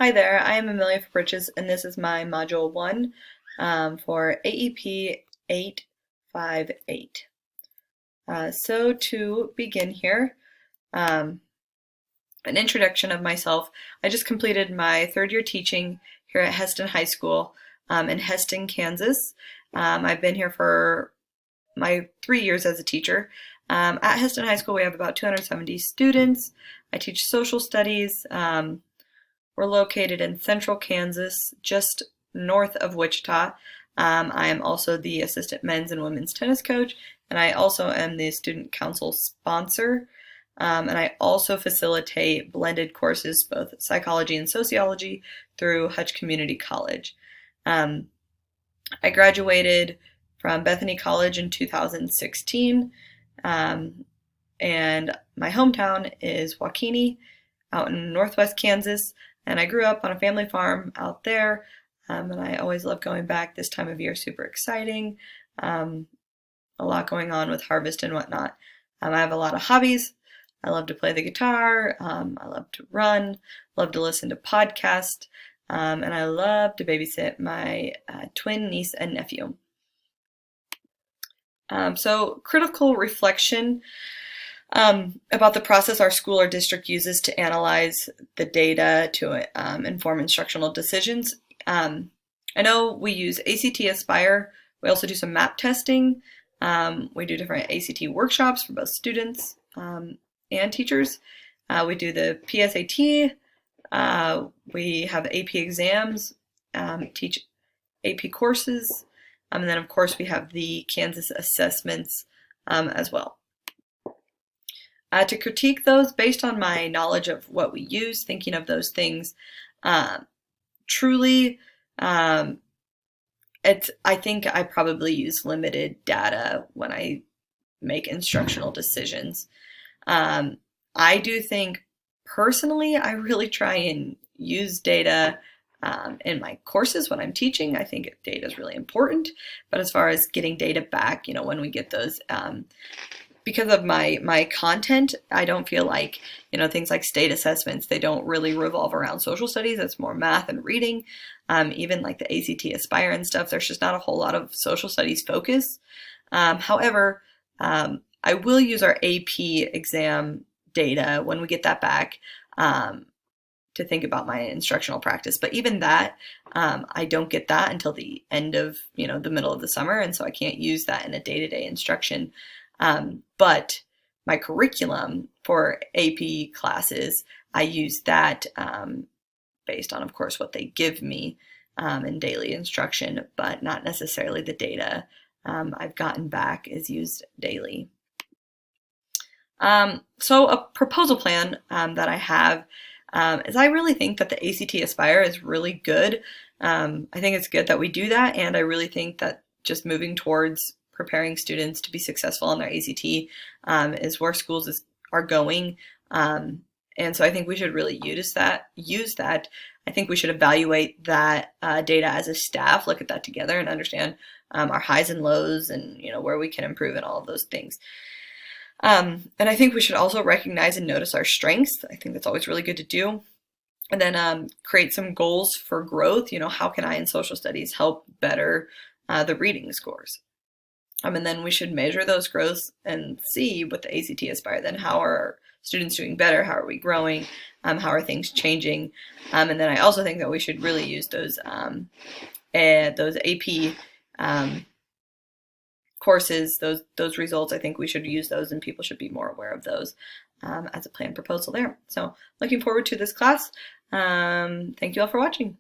Hi there, I am Amelia Fabriches, and this is my Module 1 for AEP 858. So to begin here, an introduction of myself. I just completed my third year teaching here at Heston High School in Heston, Kansas. I've been here for my 3 years as a teacher. At Heston High School, we have about 270 students. I teach social studies. We're located in central Kansas, just north of Wichita. I am also the assistant men's and women's tennis coach, and I also am the student council sponsor. And I also facilitate blended courses, both psychology and sociology, through Hutch Community College. I graduated from Bethany College in 2016, and my hometown is Waukene, out in northwest Kansas. And I grew up on a family farm out there, and I always love going back. This time of year, super exciting. A lot going on with harvest and whatnot. I have a lot of hobbies. I love to play the guitar. I love to run. Love to listen to podcasts, and I love to babysit my twin niece and nephew. So critical reflection. About the process our school or district uses to analyze the data to inform instructional decisions. I know we use ACT Aspire. We also do some map testing. We do different ACT workshops for both students and teachers. We do the PSAT. We have AP exams, teach AP courses, and then of course we have the Kansas assessments as well. To critique those based on my knowledge of what we use, thinking of those things, truly, I think I probably use limited data when I make instructional decisions. I do think personally, I really try and use data in my courses when I'm teaching. I think data is really important, but as far as getting data back, when we get those, because of my content, I don't feel like, things like state assessments, they don't really revolve around social studies. It's more math and reading. Even like the ACT Aspire and stuff, there's just not a whole lot of social studies focus. However, I will use our AP exam data when we get that back to think about my instructional practice. But even that, I don't get that until the end of, the middle of the summer. And so I can't use that in a day-to-day instruction. But my curriculum for AP classes, I use that based on, of course, what they give me in daily instruction, but not necessarily the data I've gotten back is used daily. So a proposal plan that I have is I really think that the ACT Aspire is really good. I think it's good that we do that, and I really think that just moving towards preparing students to be successful on their ACT is where schools are going. And so I think we should really use that. I think we should evaluate that data as a staff, look at that together and understand our highs and lows and where we can improve and all of those things. And I think we should also recognize and notice our strengths. I think that's always really good to do. And then create some goals for growth. How can I in social studies help better the reading scores? And then we should measure those growths and see with the ACT Aspire, then how are our students doing better? How are we growing? How are things changing? And then I also think that we should really use those AP courses, those results. I think we should use those, and people should be more aware of those as a planned proposal there. So looking forward to this class. Thank you all for watching.